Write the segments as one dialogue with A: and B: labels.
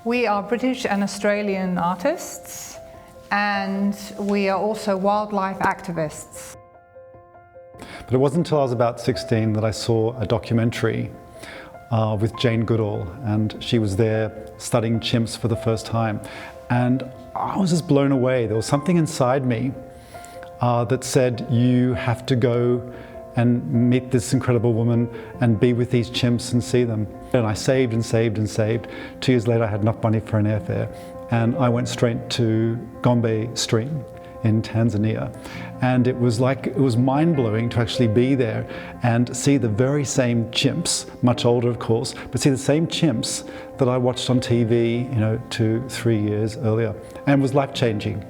A: We are British and Australian artists, and we are also wildlife activists.
B: But it wasn't until I was about 16 that I saw a documentary with Jane Goodall, and she was there studying chimps for the first time. And I was just blown away. There was something inside me that said, you have to go and meet this incredible woman and be with these chimps and see them. And I saved and saved and saved. 2 years later, I had enough money for an airfare, and I went straight to Gombe Stream in Tanzania. And it was mind-blowing to actually be there and see the very same chimps, much older of course, but see the same chimps that I watched on TV, 2-3 years earlier, and it was life-changing.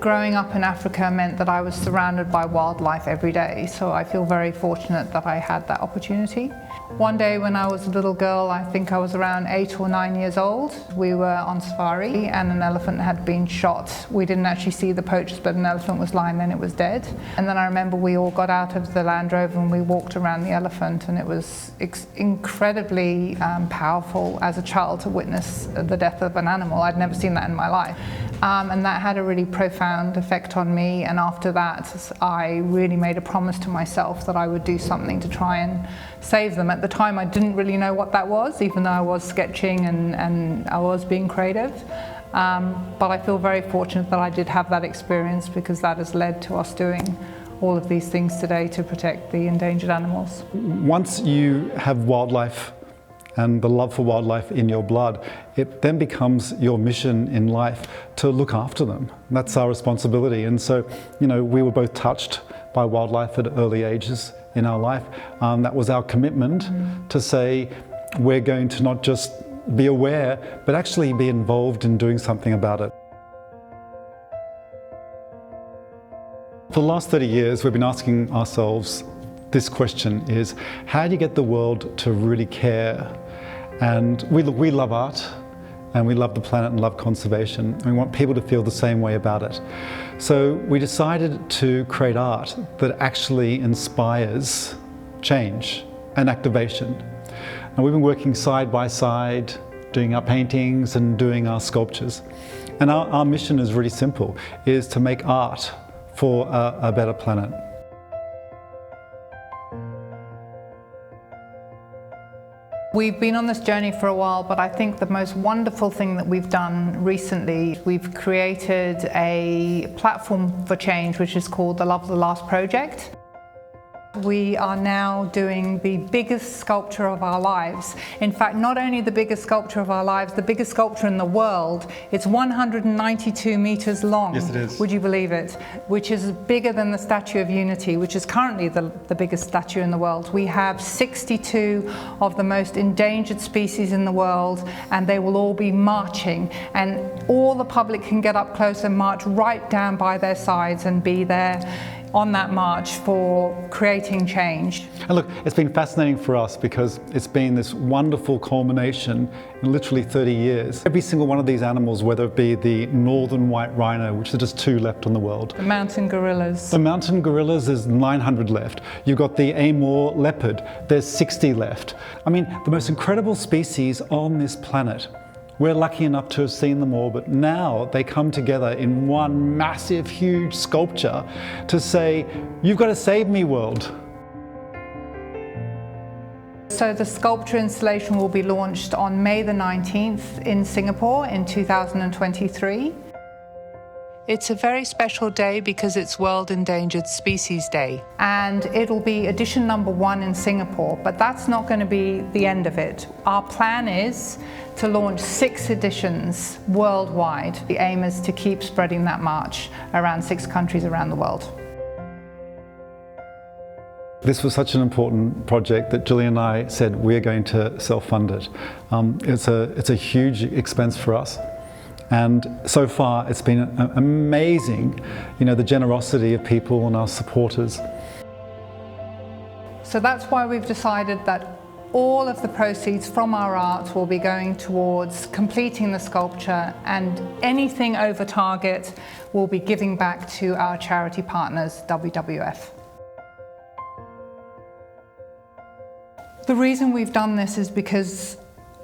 A: Growing up in Africa meant that I was surrounded by wildlife every day, so I feel very fortunate that I had that opportunity. One day when I was a little girl, I think I was around 8 or 9 years old, we were on safari and an elephant had been shot. We didn't actually see the poachers, but an elephant was lying there and it was dead. And then I remember we all got out of the Land Rover and we walked around the elephant, and it was incredibly powerful as a child to witness the death of an animal. I'd never seen that in my life. And that had a really profound effect on me, and after that I really made a promise to myself that I would do something to try and save them. At the time I didn't really know what that was, even though I was sketching and I was being creative. But I feel very fortunate that I did have that experience, because that has led to us doing all of these things today to protect the endangered animals.
B: Once you have wildlife and the love for wildlife in your blood, it then becomes your mission in life to look after them. That's our responsibility. And so, we were both touched by wildlife at early ages in our life. That was our commitment to say, we're going to not just be aware, but actually be involved in doing something about it. For the last 30 years, we've been asking ourselves this question is, how do you get the world to really care? And we love art, and we love the planet and love conservation. And we want people to feel the same way about it. So we decided to create art that actually inspires change and activation. And we've been working side by side, doing our paintings and doing our sculptures. And our mission is really simple, is to make art for a better planet.
A: We've been on this journey for a while, but I think the most wonderful thing that we've done recently, we've created a platform for change which is called the Love the Last Project. We are now doing the biggest sculpture of our lives. In fact, not only the biggest sculpture of our lives, the biggest sculpture in the world. It's 192 meters long.
B: Yes, it is.
A: Would you believe it? Which is bigger than the Statue of Unity, which is currently the biggest statue in the world. We have 62 of the most endangered species in the world, and they will all be marching. And all the public can get up close and march right down by their sides and be there on that march for creating change.
B: And look, it's been fascinating for us because it's been this wonderful culmination in literally 30 years. Every single one of these animals, whether it be the northern white rhino, which there's just 2 left in the world.
A: The mountain gorillas.
B: The mountain gorillas, there's 900 left. You've got the Amur leopard, there's 60 left. I mean, the most incredible species on this planet. We're lucky enough to have seen them all, but now they come together in one massive, huge sculpture to say, you've got to save me, world.
A: So the sculpture installation will be launched on May the 19th in Singapore in 2023. It's a very special day because it's World Endangered Species Day, and it'll be edition number 1 in Singapore, but that's not going to be the end of it. Our plan is to launch 6 editions worldwide. The aim is to keep spreading that march around 6 countries around the world.
B: This was such an important project that Julie and I said we're going to self-fund it. It's a huge expense for us. And so far it's been amazing, the generosity of people and our supporters.
A: So that's why we've decided that all of the proceeds from our art will be going towards completing the sculpture, and anything over target will be giving back to our charity partners, WWF. The reason we've done this is because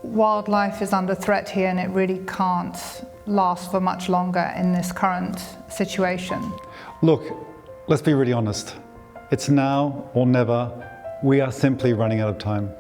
A: wildlife is under threat here and it really can't last for much longer in this current situation.
B: Look, let's be really honest. It's now or never. We are simply running out of time.